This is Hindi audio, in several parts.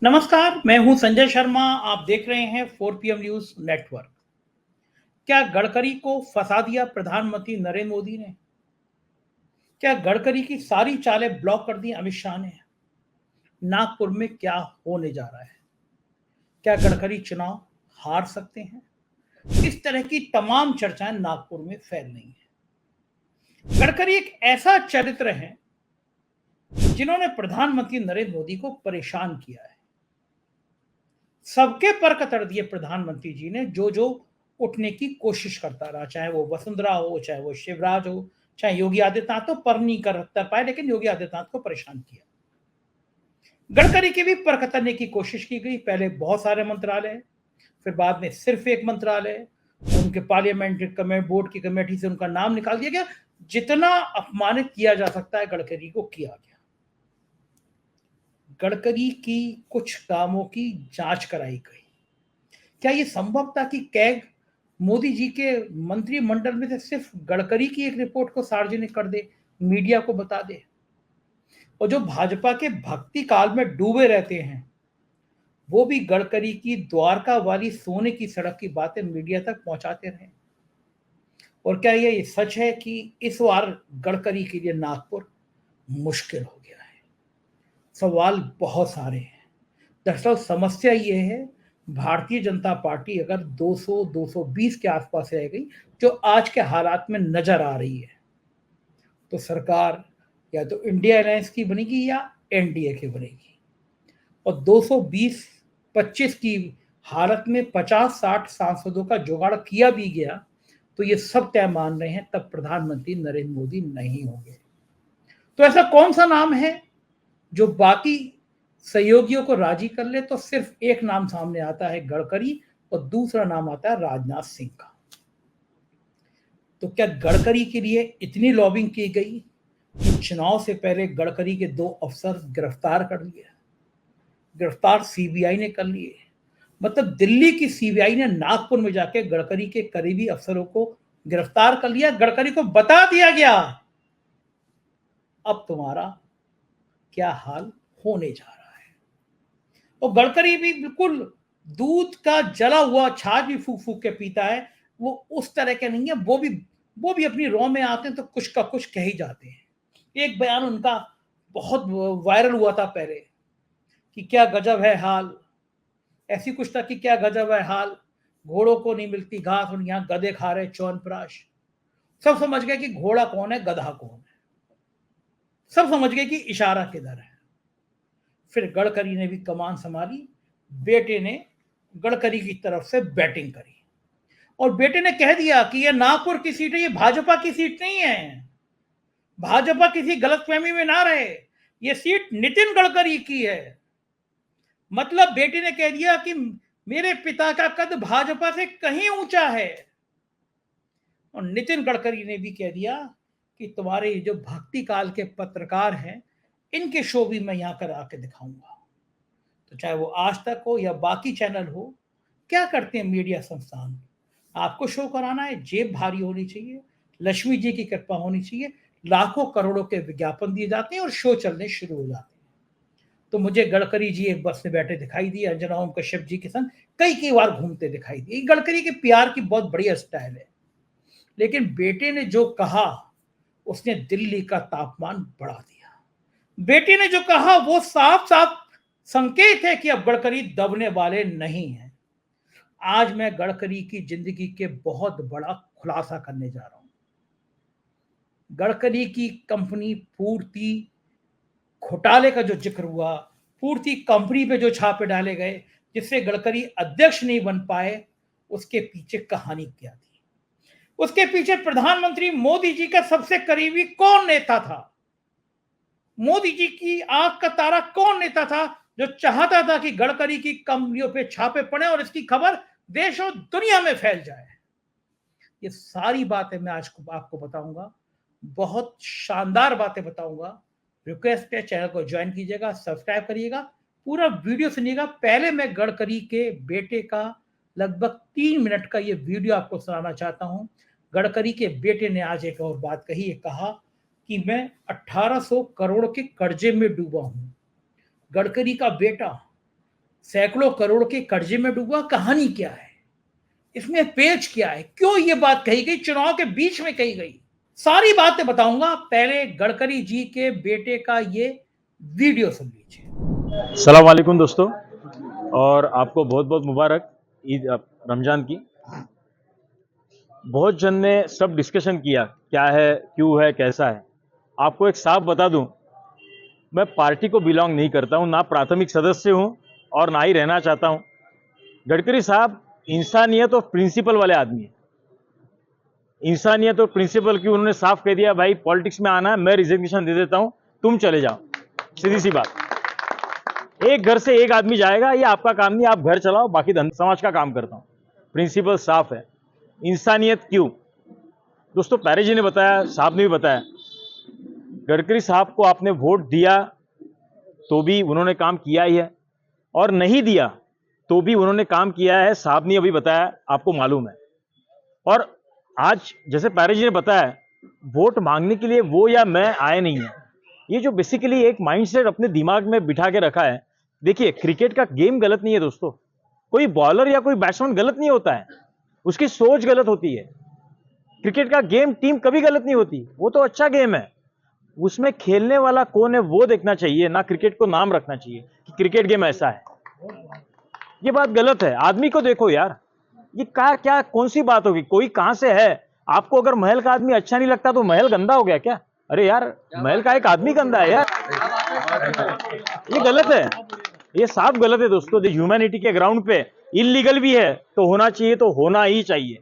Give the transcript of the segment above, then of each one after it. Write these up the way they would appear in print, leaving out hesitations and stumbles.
नमस्कार, मैं हूं संजय शर्मा। आप देख रहे हैं 4 PM न्यूज नेटवर्क। क्या गडकरी को फंसा दिया प्रधानमंत्री नरेंद्र मोदी ने? क्या गडकरी की सारी चालें ब्लॉक कर दी अमित शाह ने? नागपुर में क्या होने जा रहा है? क्या गडकरी चुनाव हार सकते हैं? इस तरह की तमाम चर्चाएं नागपुर में फैल रही हैं। गडकरी एक ऐसा चरित्र है जिन्होंने प्रधानमंत्री नरेंद्र मोदी को परेशान किया है। सबके पर कतर दिए प्रधानमंत्री जी ने, जो जो उठने की कोशिश करता रहा, चाहे वो वसुंधरा हो, चाहे वो शिवराज हो, चाहे योगी आदित्यनाथ। तो पर नहीं कर पाए, लेकिन योगी आदित्यनाथ को परेशान किया। गडकरी की भी पर कतरने की कोशिश की गई। पहले बहुत सारे मंत्रालय, फिर बाद में सिर्फ एक मंत्रालय, उनके पार्लियामेंट्री बोर्ड की कमेटी से उनका नाम निकाल दिया गया। जितना अपमानित किया जा सकता है गडकरी को किया गया। गडकरी की कुछ कामों की जांच कराई गई। क्या ये संभव था कि कैग मोदी जी के मंत्रिमंडल में से सिर्फ गडकरी की एक रिपोर्ट को सार्वजनिक कर दे, मीडिया को बता दे? और जो भाजपा के भक्ति काल में डूबे रहते हैं, वो भी गडकरी की द्वारका वाली सोने की सड़क की बातें मीडिया तक पहुंचाते रहे? और क्या ये सच है कि इस बार गडकरी के लिए नागपुर मुश्किल हो गया है? सवाल बहुत सारे हैं। दरअसल समस्या ये है, भारतीय जनता पार्टी अगर 200-220 के आसपास रह गई, जो आज के हालात में नजर आ रही है, तो सरकार या तो इंडिया अलायंस की बनेगी या एनडीए की बनेगी। और 220-25 की हालत में 50-60 सांसदों का जुगाड़ किया भी गया, तो ये सब तय मान रहे हैं तब प्रधानमंत्री नरेंद्र मोदी नहीं होंगे। तो ऐसा कौन सा नाम है जो बाकी सहयोगियों को राजी कर ले? तो सिर्फ एक नाम सामने आता है, गडकरी, और दूसरा नाम आता है राजनाथ सिंह का। तो क्या गडकरी के लिए इतनी लॉबिंग की गई कि चुनाव से पहले गडकरी के 2 अफसर गिरफ्तार कर लिए? गिरफ्तार सीबीआई ने कर लिए। मतलब दिल्ली की सीबीआई ने नागपुर में जाके गडकरी के करीबी अफसरों को गिरफ्तार कर लिया। गडकरी को बता दिया गया, अब तुम्हारा क्या हाल होने जा रहा है। और गडकरी भी बिल्कुल दूध का जला हुआ छाछ भी फूक फूक के पीता है। वो उस तरह के नहीं है। वो भी अपनी रॉ में आते हैं तो कुछ का कुछ कह ही जाते हैं। एक बयान उनका बहुत वायरल हुआ था पहले कि क्या गजब है हाल, ऐसी कुछ था कि क्या गजब है हाल, घोड़ों को नहीं मिलती घास और यहाँ गधे खा रहे च्यवनप्राश। सब समझ गए कि घोड़ा कौन है, गधा कौन है। सब समझ गए कि इशारा किधर है। फिर गडकरी ने भी कमान संभाली। बेटे ने गडकरी की तरफ से बैटिंग करी और बेटे ने कह दिया कि ये नागपुर की सीट है, ये भाजपा की सीट नहीं है। भाजपा किसी गलतफहमी में ना रहे, ये सीट नितिन गडकरी की है। मतलब बेटे ने कह दिया कि मेरे पिता का कद भाजपा से कहीं ऊंचा है। और नितिन गडकरी ने भी कह दिया कि तुम्हारे जो भक्ति काल के पत्रकार हैं, इनके शो भी मैं यहां कर आके दिखाऊंगा। तो चाहे वो आज तक हो या बाकी चैनल हो, क्या करते हैं मीडिया संस्थान? आपको शो कराना है, जेब भारी होनी चाहिए, लक्ष्मी जी की कृपा होनी चाहिए, लाखों करोड़ों के विज्ञापन दिए जाते हैं और शो चलने शुरू हो जाते हैं। तो मुझे गडकरी जी एक बस में बैठे दिखाई दिए, अंजना ओम कश्यप जी के संग कई कई बार घूमते दिखाई दिए। गडकरी के प्यार की बहुत बढ़िया स्टाइल है। लेकिन बेटे ने जो कहा, उसने दिल्ली का तापमान बढ़ा दिया। बेटे ने जो कहा वो साफ साफ संकेत है कि अब गडकरी दबने वाले नहीं हैं। आज मैं गडकरी की जिंदगी के बहुत बड़ा खुलासा करने जा रहा हूं। गडकरी की कंपनी पूर्ति घोटाले का जो जिक्र हुआ, पूर्ति कंपनी पे जो छापे डाले गए जिससे गडकरी अध्यक्ष नहीं बन पाए, उसके पीछे कहानी क्या थी? उसके पीछे प्रधानमंत्री मोदी जी का सबसे करीबी कौन नेता था? मोदी जी की आंख का तारा कौन नेता था जो चाहता था कि गडकरी की कंपनियों पे छापे पड़े और इसकी खबर देश और दुनिया में फैल जाए? ये सारी बातें मैं आज आपको बताऊंगा। बहुत शानदार बातें बताऊंगा। रिक्वेस्ट है, चैनल को ज्वाइन कीजिएगा, सब्सक्राइब करिएगा, पूरा वीडियो सुनिएगा। पहले मैं गडकरी के बेटे का लगभग 3 मिनट का ये वीडियो आपको सुनाना चाहता हूं। गडकरी के बेटे ने आज एक और बात कही, ये कहा कि मैं 1800 करोड़ के कर्जे में डूबा हूं। गडकरी का बेटा सैकड़ों करोड़ के कर्जे में डूबा, कहानी क्या है, इसमें पेच क्या है, क्यों ये बात कही गई, चुनाव के बीच में कही गई, सारी बातें बताऊंगा। पहले गडकरी जी के बेटे का ये वीडियो सुन लीजिए। अस्सलाम वालेकुम दोस्तों, और आपको बहुत बहुत मुबारक ईद रमजान की। बहुत जन ने सब डिस्कशन किया क्या है, क्यों है, कैसा है। आपको एक साफ बता दूं, मैं पार्टी को बिलोंग नहीं करता हूं, ना प्राथमिक सदस्य हूं और ना ही रहना चाहता हूं। गडकरी साहब इंसानियत और प्रिंसिपल वाले आदमी है। इंसानियत और प्रिंसिपल की उन्होंने साफ कह दिया, भाई पॉलिटिक्स में आना है, मैं रिजिग्नेशन दे देता हूं, तुम चले जाओ। सीधी सी बात। एक घर से एक आदमी जाएगा, ये आपका काम नहीं, आप घर चलाओ, बाकी समाज का काम करता हूं। प्रिंसिपल साफ है। इंसानियत क्यों? दोस्तों, पैरे जी ने बताया, साहब ने भी बताया, गडकरी साहब को आपने वोट दिया तो भी उन्होंने काम किया ही है, और नहीं दिया तो भी उन्होंने काम किया है। साहब ने अभी बताया, आपको मालूम है। और आज जैसे पैरे जी ने बताया, वोट मांगने के लिए वो या मैं आए नहीं है। ये जो बेसिकली एक माइंडसेट अपने दिमाग में बिठा के रखा है। देखिए, क्रिकेट का गेम गलत नहीं है दोस्तों, कोई बॉलर या कोई बैट्समैन गलत नहीं होता है, उसकी सोच गलत होती है। क्रिकेट का गेम टीम कभी गलत नहीं होती, वो तो अच्छा गेम है। उसमें खेलने वाला कौन है वो देखना चाहिए, ना क्रिकेट को नाम रखना चाहिए कि क्रिकेट गेम ऐसा है। ये बात गलत है। आदमी को देखो यार, ये क्या कौन सी बात होगी, कोई कहां से है। आपको अगर महल का आदमी अच्छा नहीं लगता तो महल गंदा हो गया क्या? अरे यार, महल का एक आदमी गंदा है यार, ये गलत है, ये साफ गलत है दोस्तों। ह्यूमैनिटी के ग्राउंड पे इलीगल भी है तो होना चाहिए, तो होना ही चाहिए।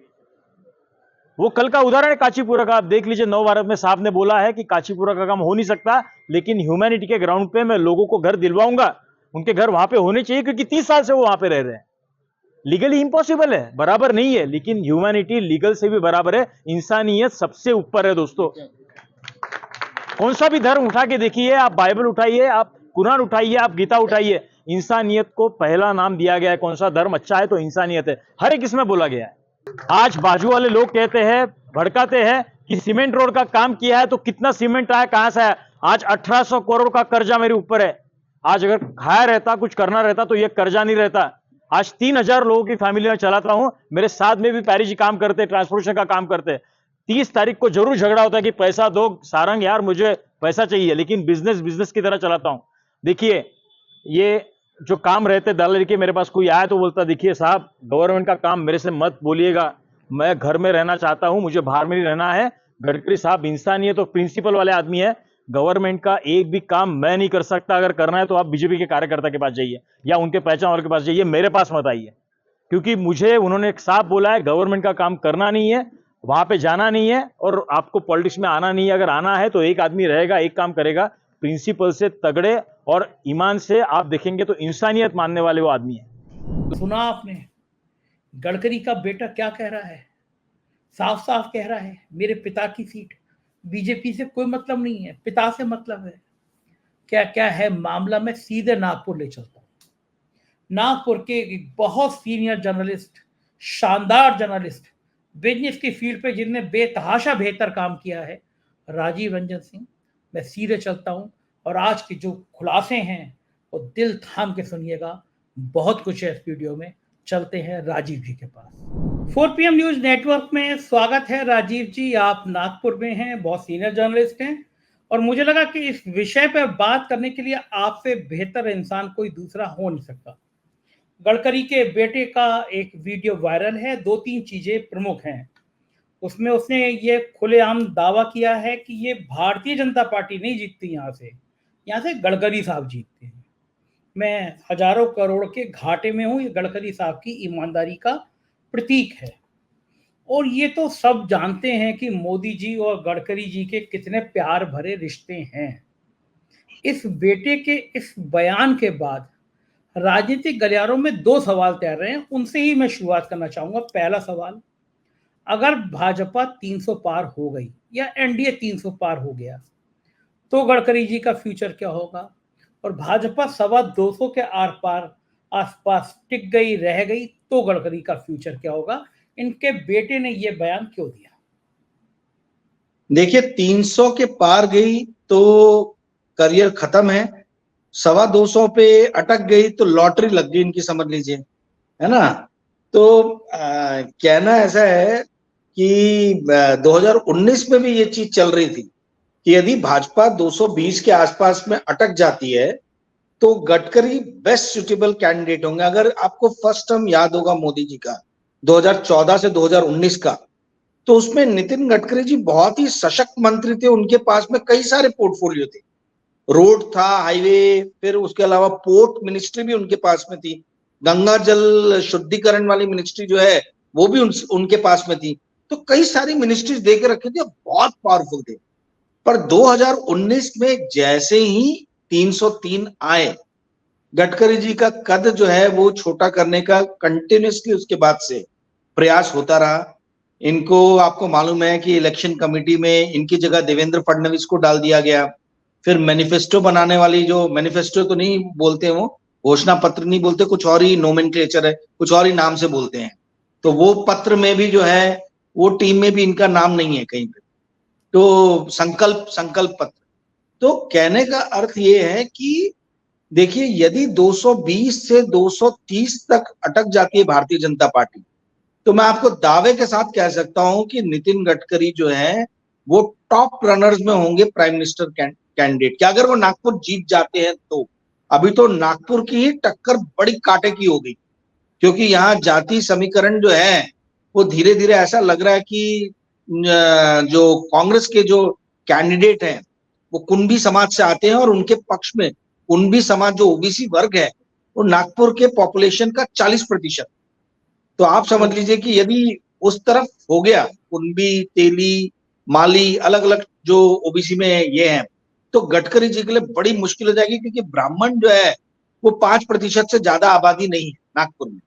वो कल का उदाहरण है काचीपुरा का, आप देख लीजिए। नव भारत में साहब ने बोला है कि काचीपुरा का काम हो नहीं सकता, लेकिन ह्यूमैनिटी के ग्राउंड पे मैं लोगों को घर दिलवाऊंगा। उनके घर वहां पे होने चाहिए, क्योंकि 30 साल से वो वहां पे रह रहे हैं। लीगली इंपॉसिबल है, बराबर नहीं है, लेकिन ह्यूमैनिटी लीगल से भी बराबर है। इंसानियत सबसे ऊपर है दोस्तों। कौन सा भी धर्म उठा के देखिए, आप बाइबल उठाइए, आप कुरान उठाइए, आप गीता उठाइए, इंसानियत को पहला नाम दिया गया है। कौन सा धर्म अच्छा है तो इंसानियत है, हर एक इसमें बोला गया है। आज बाजू वाले लोग कहते हैं, भड़काते हैं कि सीमेंट रोड का काम किया है तो कितना सीमेंट आया, कहां से आया। आज 1800 करोड़ का कर्जा मेरे ऊपर है। आज अगर खाया रहता, कुछ करना रहता तो यह कर्जा नहीं रहता। आज 3000 लोगों की फैमिली में चलाता हूं। मेरे साथ में भी पैरी जी काम करते, ट्रांसपोर्टेशन का काम करते। 30 तारीख को जरूर झगड़ा होता है कि पैसा दो सारंग, यार मुझे पैसा चाहिए, लेकिन बिजनेस की तरह चलाता हूं। देखिए, ये जो काम रहते दलाली के, मेरे पास कोई आया तो बोलता, देखिए साहब, गवर्नमेंट का काम मेरे से मत बोलिएगा, मैं घर में रहना चाहता हूं, मुझे बाहर में नहीं रहना है। गडकरी साहब इंसानियत तो प्रिंसिपल वाले आदमी है। गवर्नमेंट का एक भी काम मैं नहीं कर सकता। अगर करना है तो आप बीजेपी के कार्यकर्ता के पास जाइए या उनके पहचान वालों के पास जाइए, मेरे पास मत आइए। क्योंकि मुझे उन्होंने एक साफ बोला है, गवर्नमेंट का काम करना नहीं है, वहां पे जाना नहीं है, और आपको पॉलिटिक्स में आना नहीं है। अगर आना है तो एक आदमी रहेगा, एक काम करेगा, प्रिंसिपल से तगड़े और ईमान से आप देखेंगे तो इंसानियत मानने वाले वो आदमी है। सुना आपने गडकरी का बेटा क्या कह रहा है? साफ साफ कह रहा है, मेरे पिता की सीट, बीजेपी से कोई मतलब नहीं है, पिता से मतलब है। क्या क्या है मामला, मैं सीधे नागपुर ले चलता हूं। नागपुर के एक बहुत सीनियर जर्नलिस्ट, शानदार जर्नलिस्ट, बिजनेस की फील्ड पे जिनने बेतहाशा बेहतर काम किया है, राजीव रंजन सिंह। मैं सीधे चलता हूं और आज के जो खुलासे हैं वो दिल थाम के सुनिएगा, बहुत कुछ है इस वीडियो में। चलते हैं राजीव जी के पास। 4 PM न्यूज नेटवर्क में स्वागत है राजीव जी। आप नागपुर में हैं, बहुत सीनियर जर्नलिस्ट हैं, और मुझे लगा कि इस विषय पर बात करने के लिए आपसे बेहतर इंसान कोई दूसरा हो नहीं सकता। गडकरी के बेटे का एक वीडियो वायरल है, 2-3 चीजें प्रमुख हैं उसमें। उसने ये खुलेआम दावा किया है कि ये भारतीय जनता पार्टी नहीं जीतती, यहाँ से गडकरी साहब जीतते हैं। मैं हजारों करोड़ के घाटे में हूं, ये गडकरी साहब की ईमानदारी का प्रतीक है। और ये तो सब जानते हैं कि मोदी जी और गडकरी जी के कितने प्यार भरे रिश्ते हैं। इस बेटे के इस बयान के बाद राजनीतिक गलियारों में 2 सवाल तैर रहे हैं, उनसे ही मैं शुरुआत करना चाहूंगा। पहला सवाल, अगर भाजपा 300 पार हो गई या एनडीए 300 पार हो गया तो गडकरी जी का फ्यूचर क्या होगा? और भाजपा 225 के आर पार आसपास टिक गई, रह गई, तो गडकरी का फ्यूचर क्या होगा? इनके बेटे ने यह बयान क्यों दिया? देखिए, 300 के पार गई तो करियर खत्म है, $225 पे अटक गई तो लॉटरी लग गई इनकी, समझ लीजिए, है ना। तो कहना ऐसा है कि 2019 में भी ये चीज चल रही थी कि यदि भाजपा 220 के आसपास में अटक जाती है तो गडकरी बेस्ट सुटेबल कैंडिडेट होंगे। अगर आपको फर्स्ट टर्म याद होगा मोदी जी का 2014 से 2019 का, तो उसमें नितिन गडकरी जी बहुत ही सशक्त मंत्री थे, उनके पास में कई सारे पोर्टफोलियो थे, रोड था, हाईवे, फिर उसके अलावा पोर्ट मिनिस्ट्री भी उनके पास में थी, गंगा जल शुद्धिकरण वाली मिनिस्ट्री जो है वो भी उनके पास में थी। तो कई सारी मिनिस्ट्रीज दे के रखी थी, बहुत पावरफुल थे। पर 2019 में जैसे ही 303 आए, गडकरी जी का कद जो है वो छोटा करने का कंटिन्यूसली उसके बाद से प्रयास होता रहा। इनको आपको मालूम है कि इलेक्शन कमेटी में इनकी जगह देवेंद्र फडणवीस को डाल दिया गया। फिर मैनिफेस्टो बनाने वाली, जो मैनिफेस्टो तो नहीं बोलते, वो घोषणा पत्र नहीं बोलते, कुछ और ही नोमेनक्लेचर है, कुछ और ही नाम से बोलते हैं। तो वो पत्र में भी जो है वो टीम में भी इनका नाम नहीं है कहीं पे, तो संकल्प पत्र। तो कहने का अर्थ ये है कि देखिए, यदि 220 से 230 तक अटक जाती है भारतीय जनता पार्टी, तो मैं आपको दावे के साथ कह सकता हूं कि नितिन गडकरी जो है वो टॉप रनर्स में होंगे प्राइम मिनिस्टर कैंडिडेट के, अगर वो नागपुर जीत जाते हैं तो। अभी तो नागपुर की ही टक्कर बड़ी कांटे की हो गई, क्योंकि यहाँ जाति समीकरण जो है वो धीरे धीरे ऐसा लग रहा है कि जो कांग्रेस के जो कैंडिडेट हैं वो कुंभी समाज से आते हैं, और उनके पक्ष में कुंभी समाज जो ओबीसी वर्ग है वो नागपुर के पॉपुलेशन का 40%। तो आप समझ लीजिए कि यदि उस तरफ हो गया, कुंभी, तेली, माली, अलग अलग जो ओबीसी में ये हैं, तो गडकरी जी के लिए बड़ी मुश्किल हो जाएगी, क्योंकि ब्राह्मण जो है वो 5% से ज्यादा आबादी नहीं है नागपुर में।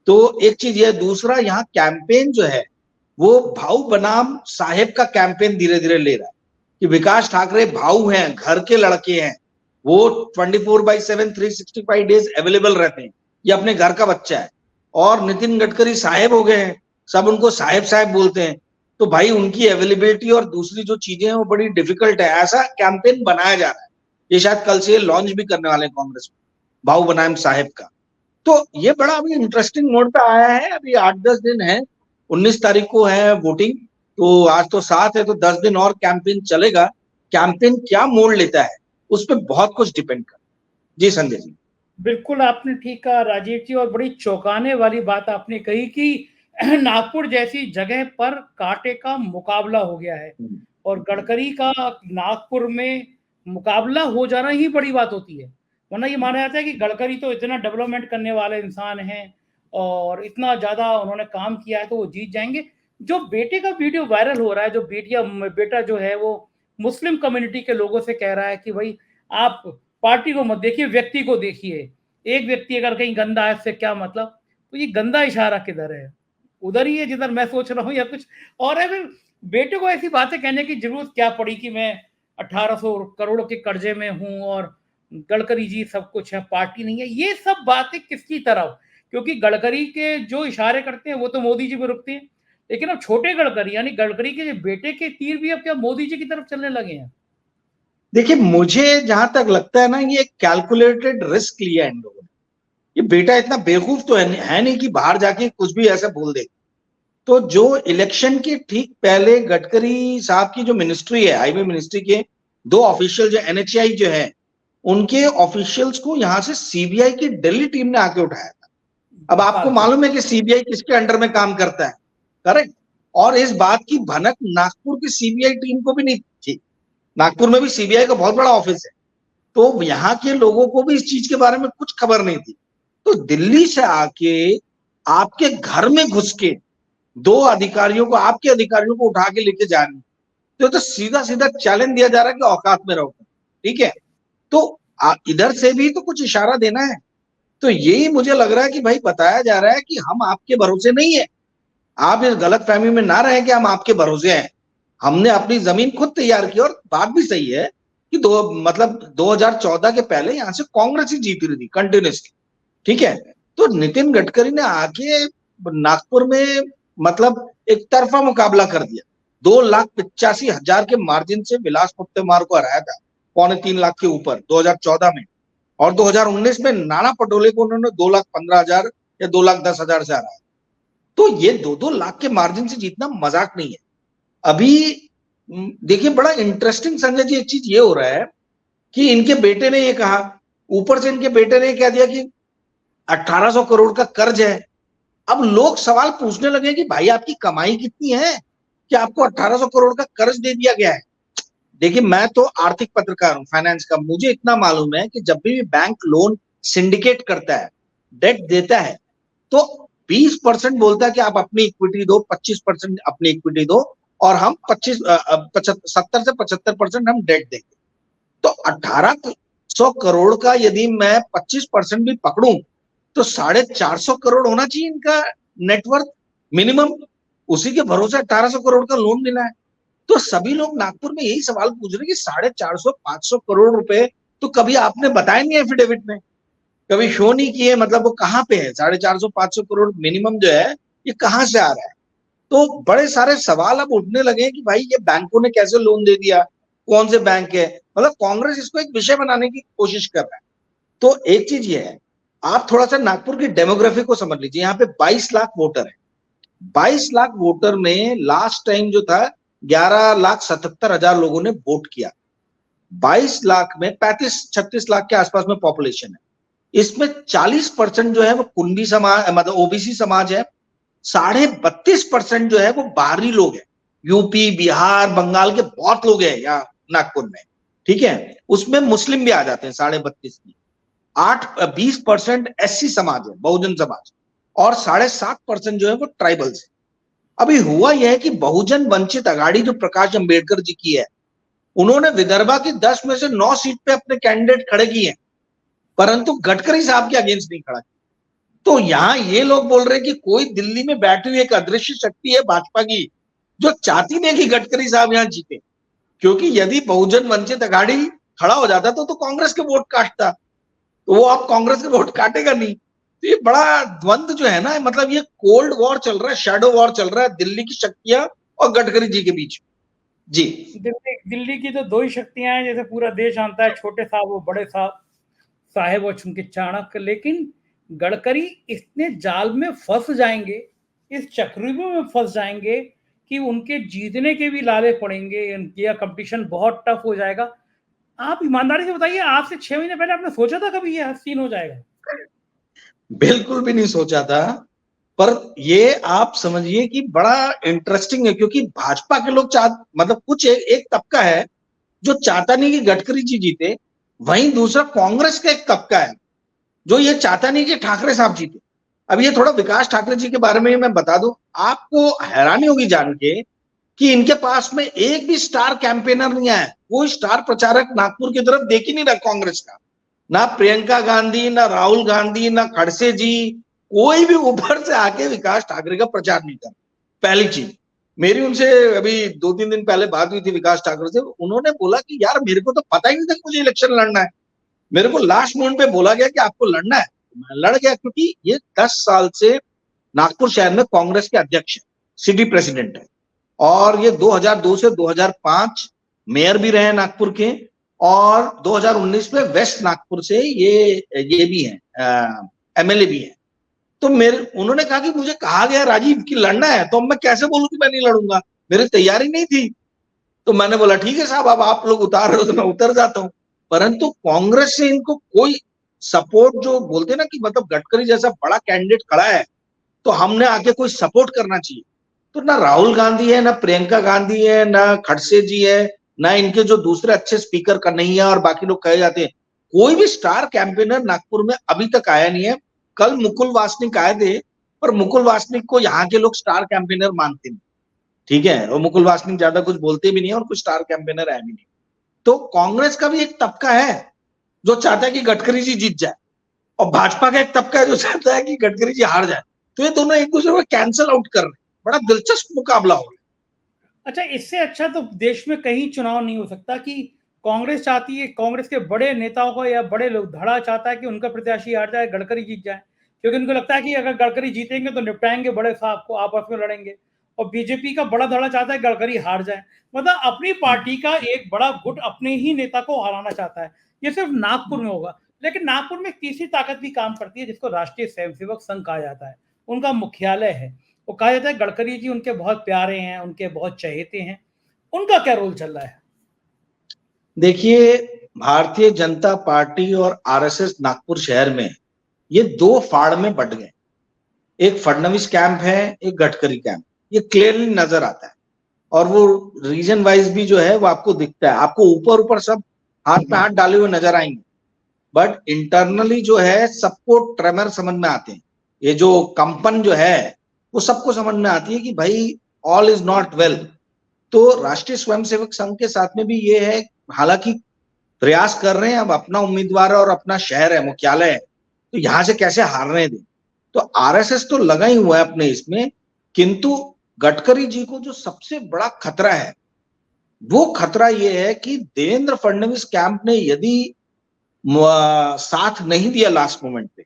तो एक चीज ये, दूसरा यहाँ कैंपेन जो है वो भाऊ बनाम साहेब का कैंपेन धीरे धीरे ले रहा है कि विकास ठाकरे भाऊ हैं, घर के लड़के हैं, वो 24/7 365 डेज अवेलेबल रहते हैं, ये अपने घर का बच्चा है। और नितिन गडकरी साहेब हो गए हैं, सब उनको साहेब साहेब बोलते हैं, तो भाई उनकी अवेलेबिलिटी और दूसरी जो चीजें हैं वो बड़ी डिफिकल्ट है। ऐसा कैंपेन बनाया जा रहा है, ये शायद कल से लॉन्च भी करने वाले हैं कांग्रेस में, भाऊ बनाम साहेब का। तो ये बड़ा अभी इंटरेस्टिंग मोड पे आया है। अभी 8-10 दिन है, 19 तारीख को है वोटिंग, तो आज तो 7 है, तो 10 दिन और कैंपेन चलेगा। कैंपेन क्या मोड़ लेता है उस पर बहुत कुछ डिपेंड कर। जी संजय जी, बिल्कुल आपने ठीक कहा राजीव जी, और बड़ी चौंकाने वाली बात आपने कही कि नागपुर जैसी जगह पर कांटे का मुकाबला हो गया है, और गडकरी का नागपुर में मुकाबला हो जाना ही बड़ी बात होती है। वरना ये माना जाता है कि गडकरी तो इतना डेवलपमेंट करने वाले इंसान हैं और इतना ज्यादा उन्होंने काम किया है तो वो जीत जाएंगे। जो बेटे का वीडियो वायरल हो रहा है, जो बेटा जो है वो मुस्लिम कम्युनिटी के लोगों से कह रहा है कि भाई आप पार्टी को मत देखिए, व्यक्ति को देखिए, एक व्यक्ति अगर कहीं गंदा है इससे क्या मतलब। तो ये गंदा इशारा किधर है? उधर ही है जिधर मैं सोच रहा हूँ, या कुछ और है? फिर बेटे को ऐसी बातें कहने की जरूरत क्या पड़ी कि मैं 1800 करोड़ के कर्जे में हूं और गडकरी जी सब कुछ है, पार्टी नहीं है। ये सब बातें किसकी तरफ? क्योंकि गडकरी के जो इशारे करते हैं वो तो मोदी जी पे रुकते हैं, लेकिन अब छोटे गडकरी यानी गडकरी के बेटे के तीर भी अब क्या मोदी जी की तरफ चलने लगे हैं? देखिए, मुझे जहां तक लगता है ना, ये कैलकुलेटेड रिस्क लिया इन लोगों ने। ये बेटा इतना बेवकूफ तो है नहीं कि बाहर जाके कुछ भी ऐसा बोल दे। तो जो इलेक्शन के ठीक पहले गडकरी साहब की जो मिनिस्ट्री है, हाईवे मिनिस्ट्री के 2 ऑफिशियल जो एनएचएआई जो है, उनके ऑफिशियल्स को यहां से सीबीआई की दिल्ली टीम ने आके उठाया था। अब आपको मालूम है कि सीबीआई किसके अंडर में काम करता है, करेक्ट? और इस बात की भनक नागपुर की सीबीआई टीम को भी नहीं थी। नागपुर में भी सीबीआई का बहुत बड़ा ऑफिस है, तो यहाँ के लोगों को भी इस चीज के बारे में कुछ खबर नहीं थी। तो दिल्ली से आके आपके घर में घुस के 2 अधिकारियों को, आपके अधिकारियों को उठा के लेके जा रहे हैं, तो सीधा सीधा चैलेंज दिया जा रहा है कि औकात में रहो, ठीक है? तो इधर से भी तो कुछ इशारा देना है। तो यही मुझे लग रहा है कि भाई बताया जा रहा है कि हम आपके भरोसे नहीं है, आप इस गलत फहमी में ना रहे कि हम आपके भरोसे हैं। हमने अपनी जमीन खुद तैयार की, और बात भी सही है कि 2014 के पहले यहाँ से कांग्रेस ही जीती रही थी कंटिन्यूसली, ठीक है? तो नितिन गडकरी ने आके नागपुर में मतलब एक तरफा मुकाबला कर दिया, 2,85,000 के मार्जिन से विलास मुत्तेमार को हराया था, 2.25 लाख के ऊपर 2014 में। और 2019 में नाना पटोले को उन्होंने 2,15,000 या 2,10,000 से हराया। तो ये 2-2 लाख के मार्जिन से जीतना मजाक नहीं है। अभी देखिए बड़ा इंटरेस्टिंग संजय जी एक चीज ये हो रहा है कि इनके बेटे ने ये कहा, ऊपर से इनके बेटे ने कह दिया कि 1800 करोड़ का कर्ज है। अब लोग सवाल पूछने लगे कि भाई आपकी कमाई कितनी है कि आपको 1800 करोड़ का कर्ज दे दिया गया है। देखिए मैं तो आर्थिक पत्रकार हूं, फाइनेंस का, मुझे इतना मालूम है कि जब भी बैंक लोन सिंडिकेट करता है, डेट देता है, तो 20% बोलता है कि आप अपनी इक्विटी दो, 25% अपनी इक्विटी दो और हम 70 से 75% हम डेट देंगे। तो 1800 करोड़ का यदि मैं 25% भी पकड़ूं तो 450 करोड़ होना चाहिए इनका नेटवर्थ मिनिमम। उसी के भरोसे 1800 करोड़ का लोन मिला है। तो सभी लोग नागपुर में यही सवाल पूछ रहे कि 450-500 करोड़ रुपए तो कभी आपने बताया नहीं एफिडेविट में, कभी शो नहीं किए, मतलब वो कहां पे है 450-500 करोड़ मिनिमम जो है, ये कहां से आ रहा है। तो बड़े सारे सवाल अब उठने लगे कि भाई ये बैंकों ने कैसे लोन दे दिया, कौन से बैंक है, मतलब कांग्रेस इसको एक विषय बनाने की कोशिश कर रहा है। तो एक चीज ये है, आप थोड़ा सा नागपुर की डेमोग्राफी को समझ लीजिए। यहाँ पे 22 लाख वोटर है। 22 लाख वोटर में लास्ट टाइम जो था 11,77,000 लोगों ने वोट किया। 22 लाख में 35-36 लाख के आसपास में पॉपुलेशन है। इसमें 40% जो है वो कुंबी समाज, मतलब ओबीसी समाज है। 32.5% जो है वो बाहरी लोग हैं, यूपी, बिहार, बंगाल के बहुत लोग हैं यहाँ नागपुर में, ठीक है। उसमें मुस्लिम भी आ जाते हैं 32.5 में। 20% एससी समाज है, बहुजन समाज, और 7.5% जो है वो ट्राइबल्स है। अभी हुआ यह है कि बहुजन वंचित अघाड़ी जो प्रकाश अंबेडकर जी की है, उन्होंने विदर्भा की 10 में से 9 सीट पे अपने कैंडिडेट खड़े किए, परंतु गडकरी साहब के अगेंस्ट नहीं खड़ा किया। तो यहां ये लोग बोल रहे हैं कि कोई दिल्ली में बैठी हुई एक अदृश्य शक्ति है भाजपा की, जो चाहती नहीं कि गडकरी साहब यहां जीते, क्योंकि यदि बहुजन वंचित अघाड़ी खड़ा हो जाता तो कांग्रेस के वोट काटता, तो वो अब कांग्रेस के वोट काटेगा नहीं। तो ये बड़ा द्वंद्व जो है ना, मतलब ये कोल्ड वॉर चल रहा है, शैडो वॉर चल रहा है दिल्ली की शक्तियां और गडकरी जी के बीच। जी, दिल्ली की तो दो ही शक्तियां हैं, जैसे पूरा देश जानता है, छोटे साहब वो बड़े साहेब और उनके चाणक्य। लेकिन गडकरी इतने जाल में फंस जाएंगे, इस चक्रव्यूह में फंस जाएंगे कि उनके जीतने के भी लाले पड़ेंगे, या कंपटीशन बहुत टफ हो जाएगा। आप ईमानदारी से बताइए, आज से 6 महीने पहले आपने सोचा था कभी ये सीन हो जाएगा? बिल्कुल भी नहीं सोचा था। पर ये आप समझिए कि बड़ा इंटरेस्टिंग है, क्योंकि भाजपा के लोग मतलब कुछ एक तबका है जो चाहता नहीं कि गडकरी जी जीते, वहीं दूसरा कांग्रेस का एक तबका है जो ये चाहता नहीं कि ठाकरे साहब जीते। अब ये थोड़ा विकास ठाकरे जी के बारे में मैं बता दूं, आपको हैरानी होगी जान के कि इनके पास में एक भी स्टार कैंपेनर नहीं आया, कोई स्टार प्रचारक नागपुर की तरफ देख ही नहीं रहा कांग्रेस का। ना प्रियंका गांधी, ना राहुल गांधी, ना खड़से जी, कोई भी ऊपर से आके विकास ठाकरे का प्रचार नहीं कर। पहली चीज, मेरी उनसे अभी 2-3 दिन पहले बात हुई थी विकास ठाकरे से, उन्होंने बोला कि यार मेरे को तो पता ही नहीं था कि मुझे इलेक्शन लड़ना है, मेरे को लास्ट मोमेंट पे बोला गया कि आपको लड़ना है, मैं लड़ गया, क्योंकि ये 10 साल से नागपुर शहर में कांग्रेस के अध्यक्ष है, सिटी प्रेसिडेंट है, और ये 2002 से 2005 मेयर भी रहे नागपुर के, और 2019 में वेस्ट नागपुर से ये भी हैं, एमएलए भी हैं। तो उन्होंने कहा कि मुझे कहा गया राजीव कि लड़ना है, तो मैं कैसे बोलूं कि मैं नहीं लड़ूंगा, मेरी तैयारी नहीं थी। तो मैंने बोला ठीक है साहब, अब आप लोग उतार रहे हो तो मैं उतर जाता हूं। परंतु कांग्रेस से इनको कोई सपोर्ट, जो बोलते ना कि मतलब गडकरी जैसा बड़ा कैंडिडेट खड़ा है तो हमने आके कोई सपोर्ट करना चाहिए, तो ना राहुल गांधी है, ना प्रियंका गांधी है, ना खड़से जी है, ना इनके जो दूसरे अच्छे स्पीकर कन्हैया और बाकी लोग कहे जाते हैं, कोई भी स्टार कैंपेनर नागपुर में अभी तक आया नहीं है। कल मुकुल वासनिक आए थे, पर मुकुल वासनिक को यहाँ के लोग स्टार कैंपेनर मानते नहीं, ठीक है, और मुकुल वासनिक ज्यादा कुछ बोलते भी नहीं है और कुछ स्टार कैंपेनर आए भी नहीं। तो कांग्रेस का भी एक तबका है जो चाहता है कि गडकरी जी जीत जाए, और भाजपा का एक तबका है जो चाहता है कि गडकरी जी हार जाए। तो ये दोनों एक दूसरे को कैंसल आउट कर रहे हैं, बड़ा दिलचस्प मुकाबला हो रहा है। अच्छा, इससे अच्छा तो देश में कहीं चुनाव नहीं हो सकता कि कांग्रेस चाहती है, कांग्रेस के बड़े नेताओं को या बड़े लोग धड़ा चाहता है कि उनका प्रत्याशी हार जाए, गडकरी जीत जाए, क्योंकि उनको लगता है कि अगर गडकरी जीतेंगे तो निपटाएंगे बड़े साहब को, आपस में लड़ेंगे। और बीजेपी का बड़ा धड़ा चाहता है गडकरी हार जाए, मतलब अपनी पार्टी का एक बड़ा गुट अपने ही नेता को हराना चाहता है। ये सिर्फ नागपुर में होगा, लेकिन नागपुर में एक तीसरी ताकत भी काम करती है जिसको राष्ट्रीय स्वयंसेवक संघ कहा जाता है। उनका मुख्यालय है। वो कहा जाता है गडकरी जी उनके बहुत प्यारे हैं, उनके बहुत चहेते हैं। उनका क्या रोल चल रहा है? देखिए, भारतीय जनता पार्टी और आरएसएस नागपुर शहर में ये दो फाड़ में बट गए। एक फडणवीस कैंप है, एक गडकरी कैंप, ये क्लियरली नजर आता है। और वो रीजन वाइज भी जो है वो आपको दिखता है। आपको ऊपर ऊपर सब हाथ में हाथ डाले हुए नजर आएंगे, बट इंटरनली जो है सबको ट्रेमर समझ में आते हैं। ये जो कंपन जो है वो सबको समझ में आती है कि भाई ऑल इज नॉट वेल। तो राष्ट्रीय स्वयंसेवक संघ के साथ में भी ये है, हालांकि प्रयास कर रहे हैं, अब अपना उम्मीदवार है और अपना शहर है, मुख्यालय है, तो यहां से कैसे हारने दें। तो आरएसएस तो लगा ही हुआ है अपने इसमें, किंतु गडकरी जी को जो सबसे बड़ा खतरा है वो खतरा ये है कि देवेंद्र फडणवीस कैंप ने यदि साथ नहीं दिया लास्ट मोमेंट पे,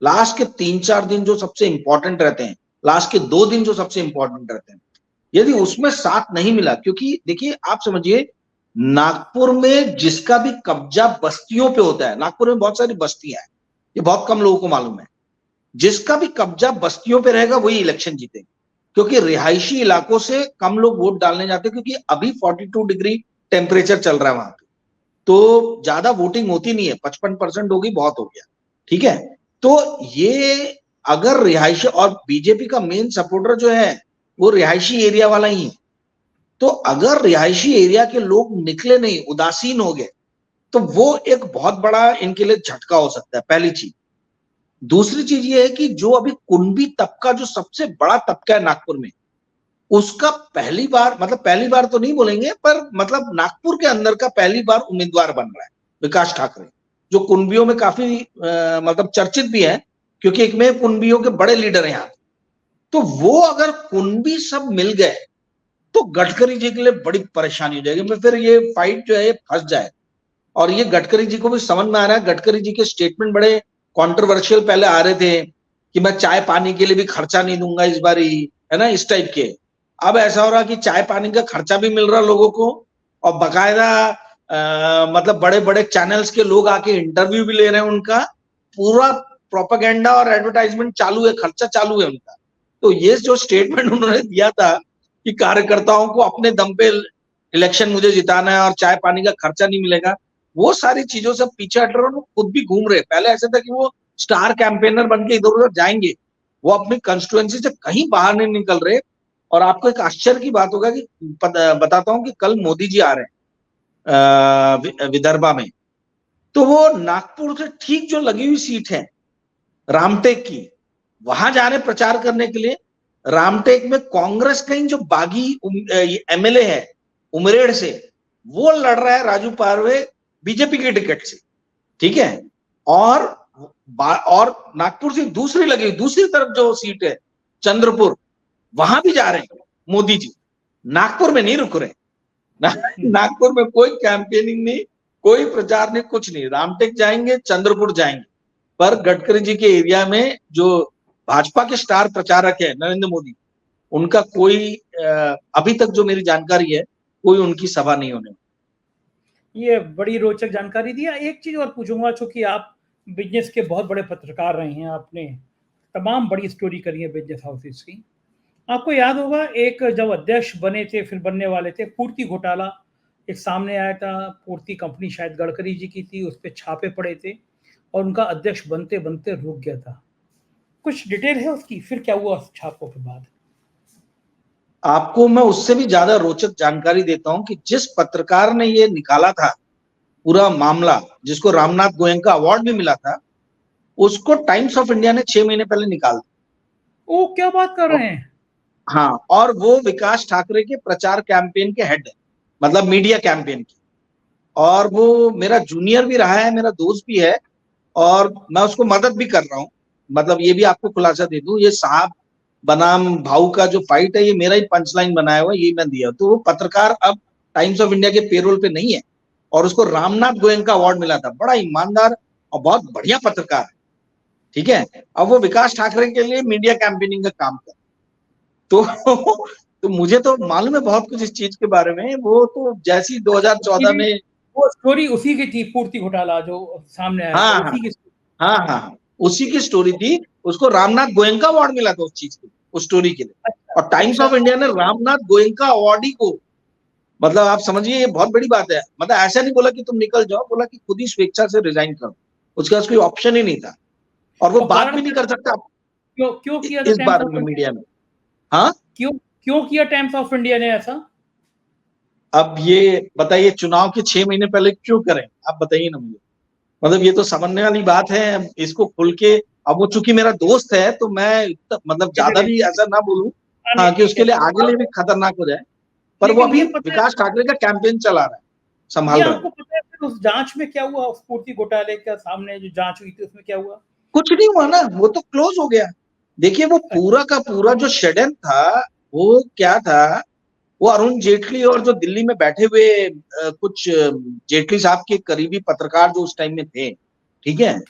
लास्ट के 3-4 दिन जो सबसे इंपॉर्टेंट रहते हैं, लास्ट के 2 दिन जो सबसे इंपॉर्टेंट रहते हैं, यदि उसमें साथ नहीं मिला, क्योंकि देखिए आप समझिए नागपुर में जिसका भी कब्जा बस्तियों पे होता है, नागपुर में बहुत सारी बस्तियां हैं, ये बहुत कम लोगों को मालूम है, जिसका भी कब्जा बस्तियों पे रहेगा वही इलेक्शन जीतेगा, क्योंकि रिहायशी इलाकों से कम लोग वोट डालने जाते हैं, क्योंकि अभी 42 डिग्री टेम्परेचर चल रहा है वहां पे, तो ज्यादा वोटिंग होती नहीं है, 55% होगी बहुत हो गया, ठीक है। तो ये अगर रिहायशी, और बीजेपी का मेन सपोर्टर जो है वो रिहायशी एरिया वाला ही है, तो अगर रिहायशी एरिया के लोग निकले नहीं, उदासीन हो गए, तो वो एक बहुत बड़ा इनके लिए झटका हो सकता है, पहली चीज। दूसरी चीज ये है कि जो अभी कुणबी तबका, जो सबसे बड़ा तबका है नागपुर में, उसका पहली बार, मतलब पहली बार तो नहीं बोलेंगे, पर मतलब नागपुर के अंदर का पहली बार उम्मीदवार बन रहा है विकास ठाकरे, जो कुणबियों में काफी मतलब चर्चित भी है, क्योंकि एक में कुणबियों के बड़े लीडर हैं यहाँ। तो वो अगर कुणबी सब मिल गए तो गडकरी जी के लिए बड़ी परेशानी हो जाएगी, फिर ये फाइट जो है ये फंस जाए। और ये गडकरी जी को भी समझ में आ रहा है। गडकरी जी के स्टेटमेंट बड़े कंट्रोवर्शियल पहले आ रहे थे कि मैं चाय पानी के लिए भी खर्चा नहीं दूंगा इस बार ही, है ना, इस टाइप के। अब ऐसा हो रहा कि चाय पानी का खर्चा भी मिल रहा लोगों को, और बकायदा मतलब बड़े बड़े चैनल्स के लोग आके इंटरव्यू भी ले रहे हैं उनका, पूरा प्रोपेगेंडा और एडवर्टाइजमेंट चालू है, खर्चा चालू है उनका। तो ये जो स्टेटमेंट उन्होंने दिया था कि कार्यकर्ताओं को अपने दम पे इलेक्शन मुझे जिताना है और चाय पानी का खर्चा नहीं मिलेगा, वो सारी चीजों से पीछे हट रहे हैं, खुद भी घूम रहे। पहले ऐसा था कि वो स्टार कैंपेनर बन के इधर उधर जाएंगे, वो अपनी कंस्टिट्युएंसी से कहीं बाहर नहीं निकल रहे। और आपको एक आश्चर्य की बात होगा कि बताता हूं कि कल मोदी जी आ रहे हैं विदर्भा में, तो वो नागपुर से ठीक जो लगी हुई सीट है रामटेक की, वहां जा रहे प्रचार करने के लिए। रामटेक में कांग्रेस का जो बागी एमएलए है उमरेड से, वो लड़ रहा है राजू पारवे बीजेपी के टिकट से, ठीक है। और नागपुर से दूसरी लगी, दूसरी तरफ जो सीट है चंद्रपुर, वहां भी जा रहे हैं मोदी जी, नागपुर में नहीं रुक रहे। नागपुर में कोई कैंपेनिंग नहीं, कोई प्रचार नहीं, कुछ नहीं। रामटेक जाएंगे, चंद्रपुर जाएंगे, पर गडकरी जी के एरिया में जो भाजपा के स्टार प्रचारक है नरेंद्र मोदी, उनका कोई अभी तक जो मेरी जानकारी है कोई उनकी सभा नहीं होने। ये बड़ी रोचक जानकारी दी। एक चीज और पूछूंगा, चूंकि आप बिजनेस के बहुत बड़े पत्रकार रहे हैं, आपने तमाम बड़ी स्टोरी करी है बिजनेस हाउसेस की। आपको याद होगा एक जब अध्यक्ष बने थे, फिर बनने वाले थे, पूर्ति घोटाला एक सामने आया था। पूर्ति कंपनी शायद गडकरी जी की थी, उस पर छापे पड़े थे और उनका अध्यक्ष बनते बनते रुक गया था। कुछ डिटेल है उसकी, फिर क्या हुआ छापों के बाद? आपको मैं उससे भी ज्यादा रोचक जानकारी देता हूं कि जिस पत्रकार ने ये निकाला था पूरा मामला, जिसको रामनाथ गोयनका अवार्ड भी मिला था, उसको टाइम्स ऑफ इंडिया ने 6 महीने पहले निकाल दिया। ओ, क्या बात कर रहे हैं? हाँ, और वो विकास ठाकरे के प्रचार कैंपेन के हेड है, मतलब मीडिया कैंपेन की। और वो मेरा जूनियर भी रहा है, मेरा दोस्त भी है, और मैं उसको मदद भी कर रहा हूँ। मतलब ये भी आपको खुलासा दे दूं, ये साहब बनाम भाऊ का जो फाइट है, ये मेरा ही पंचलाइन बनाया हुआ, ये मैं दिया। तो वो पत्रकार अब टाइम्स ऑफ इंडिया के पेरोल पे नहीं है, और उसको रामनाथ गोयनका अवार्ड मिला था। बड़ा ईमानदार और बहुत बढ़िया पत्रकार है, ठीक है। अब वो विकास ठाकरे के लिए मीडिया कैंपेनिंग का काम कर, तो मुझे तो मालूम है बहुत कुछ इस चीज के बारे में। वो तो जैसी 2014 में वो स्टोरी उसी की थी, पूर्ति घोटाला जो सामने आया था, हाँ उसी की। हाँ, उसी की स्टोरी थी। उसको रामनाथ गोयनका अवार्ड मिला था उस चीज के, उस स्टोरी के लिए। अच्छा, और टाइम्स अच्छा। ऑफ इंडिया ने रामनाथ गोयनका अवार्डी को, मतलब आप समझिए ये बहुत बड़ी बात है। मतलब ऐसा नहीं बोला कि तुम निकल जाओ, बोला कि खुद ही स्वेच्छा से रिजाइन करो, उसके पास कोई ऑप्शन ही नहीं था, और वो और बात कारण भी नहीं कर सकता क्यों क्यों किया था इस टाइम्स बारे ऑफ में इंडिया? मीडिया में। हाँ, क्यों क्यों किया टाइम्स ऑफ इंडिया ने ऐसा? अब ये बताइए, चुनाव के 6 महीने पहले क्यों करें, आप बताइए ना मुझे। मतलब ये तो समझने वाली बात है, इसको खुल के। अब वो चूंकि मेरा दोस्त है तो मैं मतलब ज्यादा चलिए, भी ऐसा ना बोलूं, नहीं हाँ, कि ठीक उसके है। लिए आगे लिए भी खतरनाक हो जाए। पर वो लेकिन अभी ये पता है, विकास ठाकरे का कैंपेन चला रहा है, ये संभाल रहा है। आपको पता है फिर उस जांच में क्या हुआ? उस पूर्ति घोटाले के सामने जो जांच हुई थी उसमें क्या हुआ? कुछ नहीं हुआ ना, वो तो क्लोज हो गया। देखिए वो पूरा का पूरा जो षड्यंत्र था, वो क्या था, वो अरुण जेटली और जो दिल्ली में बैठे हुए कुछ जेटली साहब के करीबी पत्रकार जो उस टाइम में थे, ठीक है,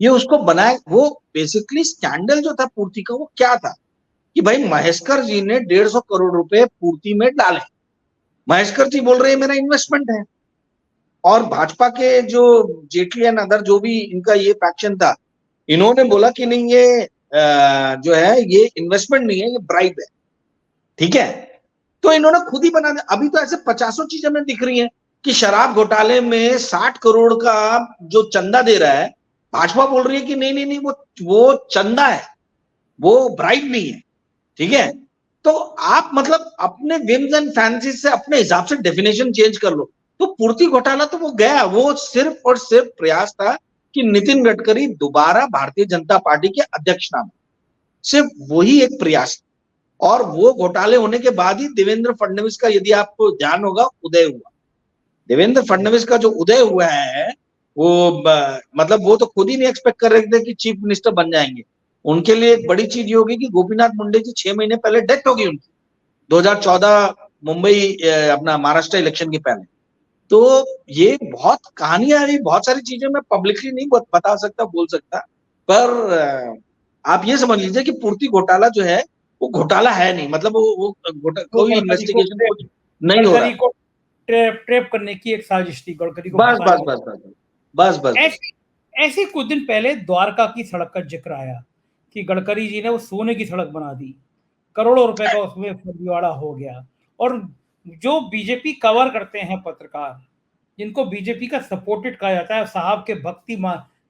ये उसको बनाए। वो बेसिकली स्कैंडल जो था पूर्ति का, वो क्या था कि भाई महेश्कर जी ने 150 करोड़ रुपए पूर्ति में डाले। महेश्कर जी बोल रहे हैं मेरा इन्वेस्टमेंट है, और भाजपा के जो जेटली एंड अदर जो भी इनका ये फैक्शन था, इन्होंने बोला कि नहीं ये जो है ये इन्वेस्टमेंट नहीं है, ये ब्राइब है, ठीक है। तो इन्होंने खुद ही बना दिया। अभी तो ऐसे 50 चीजें हमें दिख रही हैं कि शराब घोटाले में 60 करोड़ का जो चंदा दे रहा है, भाजपा बोल रही है कि नहीं नहीं नहीं, वो चंदा है, वो ब्राइब नहीं है, ठीक है। तो आप मतलब अपने विम्स एंड फैंसीज से अपने हिसाब से डेफिनेशन चेंज कर लो। तो पूर्ति घोटाला तो वो गया, वो सिर्फ और सिर्फ प्रयास था कि नितिन गडकरी दोबारा भारतीय जनता पार्टी के अध्यक्ष नाम, सिर्फ वही एक प्रयास। और वो घोटाले होने के बाद ही देवेंद्र फडणवीस का, यदि आपको ध्यान होगा, उदय हुआ। देवेंद्र फडणवीस का जो उदय हुआ है, वो मतलब वो तो खुद ही नहीं एक्सपेक्ट कर रहे थे कि चीफ मिनिस्टर बन जाएंगे। उनके लिए एक बड़ी चीज ये होगी कि गोपीनाथ मुंडे जी 6 महीने पहले डेथ होगी उनकी, 2014 मुंबई अपना महाराष्ट्र इलेक्शन के पहले। तो ये बहुत कहानियां है, बहुत सारी चीजें मैं पब्लिकली नहीं बता सकता, बोल सकता। पर आप ये समझ लीजिए कि पूर्ति घोटाला जो है वो घोटाला है नहीं, मतलब वो वो कोई इन्वेस्टिगेशन कुछ नहीं हो रहा। गडकरी को ट्रैप करने की एक साजिश थी, गडकरी को बस फंसाने बस की। बस बस बस बस बस। ऐसे कुछ दिन पहले द्वारका की सड़क का जिक्र आया कि गडकरी जी ने वो सोने की सड़क बना दी, करोड़ों रुपए का उसमें फर्जीवाड़ा हो गया। और जो बीजेपी कवर करते हैं पत्रकार, जिनको बीजेपी का सपोर्टेड कहा जाता है, साहब के भक्ति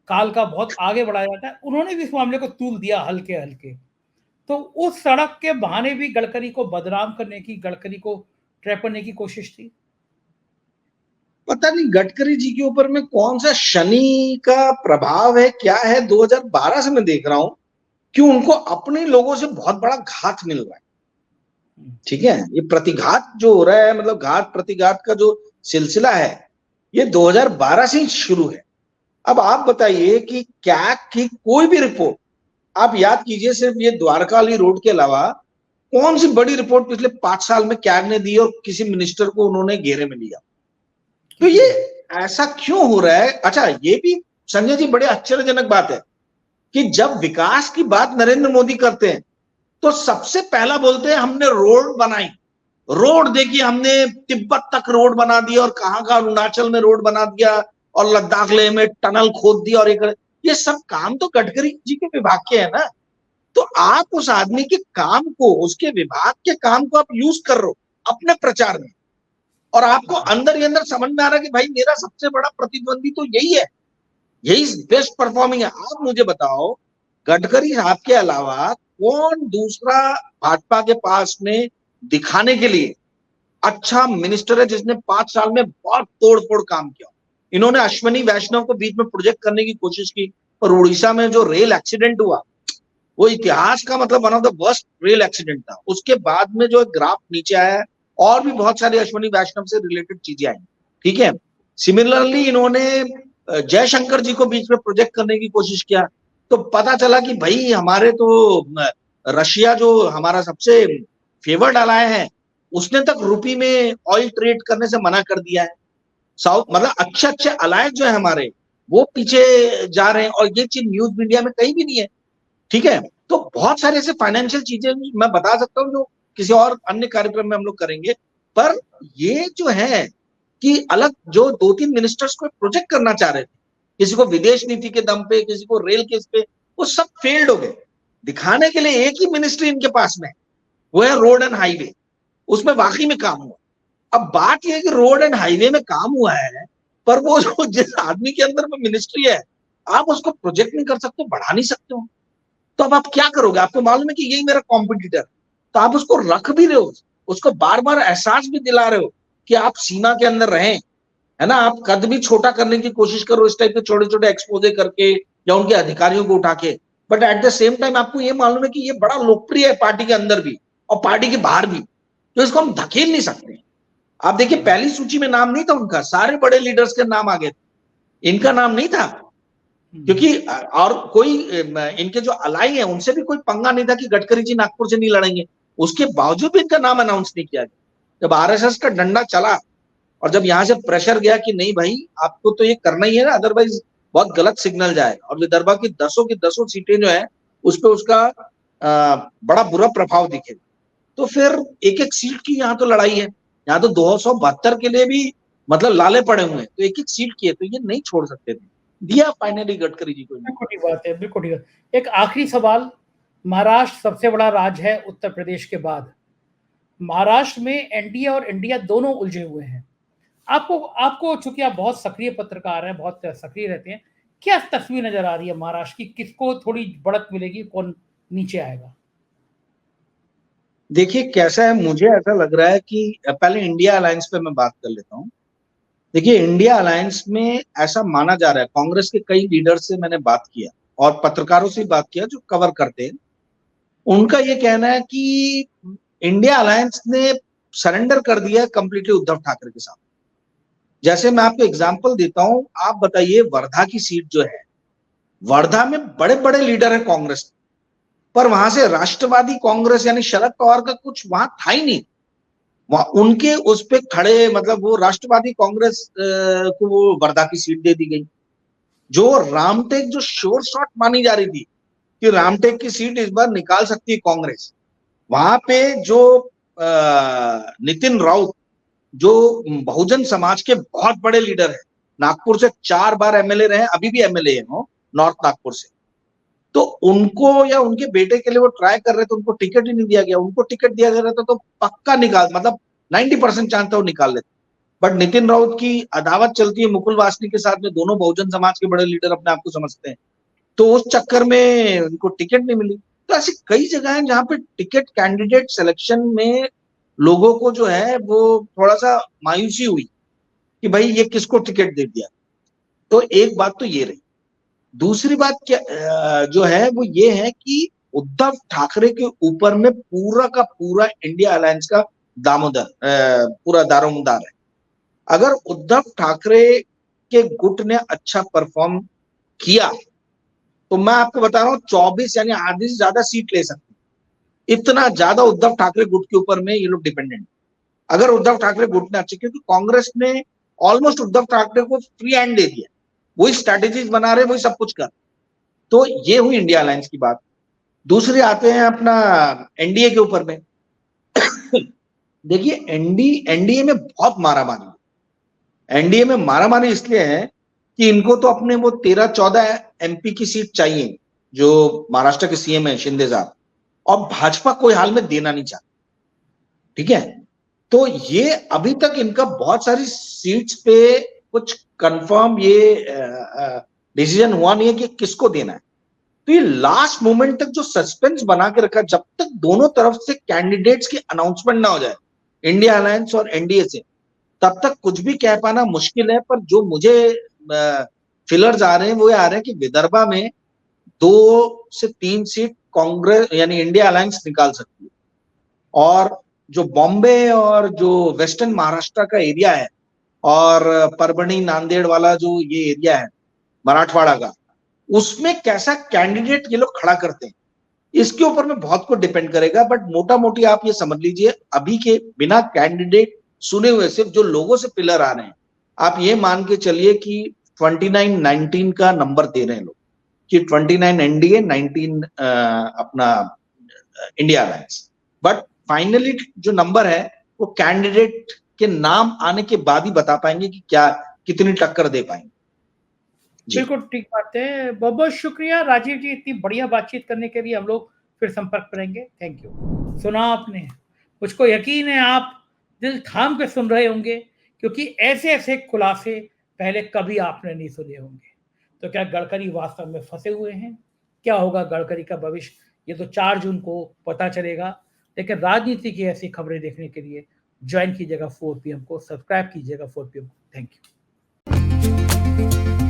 काल का बहुत आगे बढ़ाया जाता है, उन्होंने भी इस मामले को तूल दिया हल्के हल्के। तो उस सड़क के बहाने भी गडकरी को बदनाम करने की, गडकरी को ट्रैप करने की कोशिश थी। पता नहीं गडकरी जी के ऊपर में कौन सा शनि का प्रभाव है, क्या है। 2012 से मैं देख रहा हूं कि उनको अपने लोगों से बहुत बड़ा घात मिल रहा है, ठीक है। ये प्रतिघात जो हो रहा है, मतलब घात प्रतिघात का जो सिलसिला है, ये 2012 से ही शुरू है। अब आप बताइए कि क्या कि कोई भी रिपोर्ट आप याद कीजिए, सिर्फ ये द्वारका वाली रोड के अलावा कौन सी बड़ी रिपोर्ट पिछले 5 साल में कैग ने दी और किसी मिनिस्टर को उन्होंने घेरे में लिया। तो ये ऐसा क्यों हो रहा है। अच्छा, ये भी संजय जी बड़े आश्चर्यजनक बात है कि जब विकास की बात नरेंद्र मोदी करते हैं तो सबसे पहला बोलते हैं हमने रोड बनाई। रोड देखिए, हमने तिब्बत तक रोड बना दिया, और कहां कहां अरुणाचल में रोड बना दिया, और लद्दाख लेह में टनल खोद दिया, और ये सब काम तो गडकरी जी के विभाग के है ना। तो आप उस आदमी के काम को, उसके विभाग के काम को आप यूज कर रहे हो अपने प्रचार में, और आपको अंदर ही अंदर समझ में आ रहा है कि भाई मेरा सबसे बड़ा प्रतिद्वंदी तो यही है, यही बेस्ट परफॉर्मिंग है। आप मुझे बताओ, गडकरी साहब के अलावा कौन दूसरा भाजपा के पास में दिखाने के लिए अच्छा मिनिस्टर है जिसने 5 साल में बहुत तोड़-फोड़ काम किया। इन्होंने अश्विनी वैष्णव को बीच में प्रोजेक्ट करने की कोशिश की, पर उड़ीसा में जो रेल एक्सीडेंट हुआ, वो इतिहास का मतलब one of the worst rail accident था। उसके बाद में जो ग्राफ नीचे आया है, और भी बहुत सारी अश्विनी वैष्णव से रिलेटेड चीजें आई, ठीक है। सिमिलरली इन्होंने जयशंकर जी को बीच में प्रोजेक्ट करने की कोशिश किया, तो पता चला कि भाई हमारे तो रशिया जो हमारा सबसे फेवर्ड अलाय है, उसने तक रुपी में ऑयल ट्रेड करने से मना कर दिया है। साउथ मतलब अच्छे अच्छे अलायंस जो है हमारे, वो पीछे जा रहे हैं, और ये चीज न्यूज मीडिया में कहीं भी नहीं है, ठीक है। तो बहुत सारे ऐसे फाइनेंशियल चीजें मैं बता सकता हूँ जो किसी और अन्य कार्यक्रम में हम लोग करेंगे। पर ये जो है कि अलग जो 2-3 मिनिस्टर्स को प्रोजेक्ट करना चाह रहे थे, किसी को विदेश नीति के दम पे, किसी को रेल केस पे, वो सब फेल्ड हो गए। दिखाने के लिए एक ही मिनिस्ट्री इनके पास में, वो है रोड एंड हाईवे, उसमें वाकई में काम हुआ। अब बात यह है कि रोड एंड हाईवे में काम हुआ है, पर वो जो जिस आदमी के अंदर में मिनिस्ट्री है, आप उसको प्रोजेक्ट नहीं कर सकते, बढ़ा नहीं सकते हो, तो अब आप क्या करोगे? आपको मालूम है कि यही मेरा कॉम्पिटिटर, तो आप उसको रख भी रहे हो, उसको बार बार एहसास भी दिला रहे हो कि आप सीमा के अंदर रहें, है ना। आप कद भी छोटा करने की कोशिश करो इस टाइप के छोटे छोटे एक्सपोजे करके या उनके अधिकारियों को उठा के, but at the same time आपको ये मालूम है कि ये बड़ा लोकप्रिय है पार्टी के अंदर भी और पार्टी के बाहर भी, तो इसको हम धकेल नहीं सकते। आप देखिए पहली सूची में नाम नहीं था उनका, सारे बड़े लीडर्स के नाम आ गए, इनका नाम नहीं था, क्योंकि और कोई इनके जो अलाई है उनसे भी कोई पंगा नहीं था कि गडकरी जी नागपुर से नहीं लड़ेंगे, उसके बावजूद भी इनका नाम अनाउंस नहीं किया गया। जब आरएसएस का डंडा चला और जब यहां से प्रेशर गया कि नहीं भाई आपको तो ये करना ही है ना, अदरवाइज बहुत गलत सिग्नल जाएगा, और विदर्भा की 10 सीटें जो है उस पर उसका बड़ा बुरा प्रभाव दिखेगा, तो फिर एक एक सीट की यहाँ तो लड़ाई है, यहाँ तो 272 के लिए भी मतलब लाले पड़े हुए हैं, तो एक एक सीट की है, तो ये नहीं छोड़ सकते थे, दिया फाइनली गडकरी जी को। बिल्कुल ठीक बात है, बिल्कुल ठीक है। एक आखिरी सवाल, महाराष्ट्र सबसे बड़ा राज्य है उत्तर प्रदेश के बाद, महाराष्ट्र में एनडीए और इंडिया दोनों उलझे हुए हैं। आपको चूंकि आप बहुत सक्रिय पत्रकार हैं, बहुत सक्रिय रहते हैं, क्या तस्वीर नजर आ रही है महाराष्ट्र की, किसको थोड़ी बढ़त मिलेगी, कौन नीचे आएगा? देखिए कैसा है, मुझे ऐसा लग रहा है कि पहले इंडिया अलायंस पे मैं बात कर लेता हूँ। देखिए इंडिया अलायंस में ऐसा माना जा रहा है, कांग्रेस के कई लीडर से मैंने बात किया और पत्रकारों से बात किया जो कवर करते हैं, उनका ये कहना है कि इंडिया अलायंस ने सरेंडर कर दिया है कंप्लीटली उद्धव ठाकरे के साथ। जैसे मैं आपको एग्जांपल देता हूं, आप बताइए वर्धा की सीट जो है, वर्धा में बड़े बड़े लीडर हैं कांग्रेस, पर वहां से राष्ट्रवादी कांग्रेस यानी शरद पवार का कुछ वहां था ही नहीं, वहां उनके उस पे खड़े, मतलब वो राष्ट्रवादी कांग्रेस को वो वर्धा की सीट दे दी गई। जो रामटेक जो श्योर शॉट मानी जा रही थी कि रामटेक की सीट इस बार निकाल सकती है कांग्रेस, वहां पे जो नितिन राउत जो बहुजन समाज के बहुत बड़े लीडर हैं, नागपुर से 4 बार एमएलए रहे, अभी भी एमएलए हैं वो नॉर्थ नागपुर से, तो उनको या उनके बेटे के लिए वो ट्राई कर रहे थे, उनको टिकट ही नहीं दिया गया। उनको टिकट दिया गया रहता तो पक्का निकाल, मतलब 90% चांस था वो निकाल लेते, बट नितिन राउत की अदावत चलती है मुकुल वासनिक के साथ में, दोनों बहुजन समाज के बड़े लीडर अपने आप को समझते हैं, तो उस चक्कर में उनको टिकट नहीं मिली। तो ऐसी कई जगह हैं जहां पे टिकट कैंडिडेट सिलेक्शन में लोगों को जो है वो थोड़ा सा मायूसी हुई कि भाई ये किसको टिकट दे दिया। तो एक बात तो ये रही, दूसरी बात क्या जो है वो ये है कि उद्धव ठाकरे के ऊपर में पूरा का पूरा इंडिया अलायंस का दामोदर पूरा दारोमदार है। अगर उद्धव ठाकरे के गुट ने अच्छा परफॉर्म किया तो मैं आपको बता रहा हूं 24 यानी आधी से ज्यादा सीट ले सकते, इतना ज्यादा उद्धव ठाकरे गुट के ऊपर में ये लोग डिपेंडेंट। अगर उद्धव ठाकरे गुट ने अच्छे, क्योंकि कांग्रेस ने ऑलमोस्ट उद्धव ठाकरे को फ्री हैंड दे दिया, वही स्ट्रैटेजीज बना रहे, वही सब कुछ कर, तो ये हुई इंडिया अलायंस की बात। दूसरी आते हैं अपना एनडीए के ऊपर में। देखिए एनडीए में बहुत मारामारी, एनडीए में मारामारी इसलिए है कि इनको तो अपने वो 13-14 एमपी की सीट चाहिए जो महाराष्ट्र के सीएम है शिंदे साहब, और भाजपा कोई हाल में देना नहीं चाहती, ठीक है। तो ये अभी तक इनका बहुत सारी सीट्स पे कुछ कंफर्म ये डिसीजन हुआ नहीं है कि किसको देना है। तो ये लास्ट मोमेंट तक जो सस्पेंस बना के रखा, जब तक दोनों तरफ से कैंडिडेट्स की अनाउंसमेंट ना हो जाए इंडिया अलायंस और एनडीए से, तब तक कुछ भी कह पाना मुश्किल है। पर जो मुझे फिलर्स आ रहे हैं वो आ रहे हैं कि विदर्भा में 2 से 3 सीट कांग्रेस यानी इंडिया अलायंस निकाल सकती है, और जो बॉम्बे और जो वेस्टर्न महाराष्ट्र का एरिया है और परभणी नांदेड़ वाला जो ये एरिया है मराठवाड़ा का, उसमें कैसा कैंडिडेट ये लोग खड़ा करते हैं इसके ऊपर में बहुत कुछ डिपेंड करेगा। बट मोटा मोटी आप ये समझ लीजिए अभी के बिना कैंडिडेट सुने हुए सिर्फ जो लोगों से पिलर आ रहे हैं, आप ये मान के चलिए कि 29-19 का नंबर दे रहे हैं लोग कि 29 एनडीए 19 अपना इंडिया अलायंस, बट फाइनली जो नंबर है वो कैंडिडेट के नाम आने के बाद ही बता पाएंगे कि क्या कितनी टक्कर दे पाएंगे। बिल्कुल ठीक बात है। बहुत बहुत शुक्रिया राजीव जी, इतनी बढ़िया बातचीत करने के लिए। हम लोग फिर संपर्क करेंगे। Thank you. सुना आपने, मुझको यकीन है आप दिल थाम के सुन रहे होंगे, क्योंकि ऐसे ऐसे खुलासे पहले कभी आपने नहीं सुने होंगे। तो क्या गडकरी वास्तव में फंसे हुए हैं? क्या होगा गडकरी का भविष्य? ये तो 4 जून को पता चलेगा। लेकिन राजनीति की ऐसी खबरें देखने के लिए ज्वाइन कीजिएगा 4 PM को, सब्सक्राइब कीजिएगा 4 PM को। Thank you.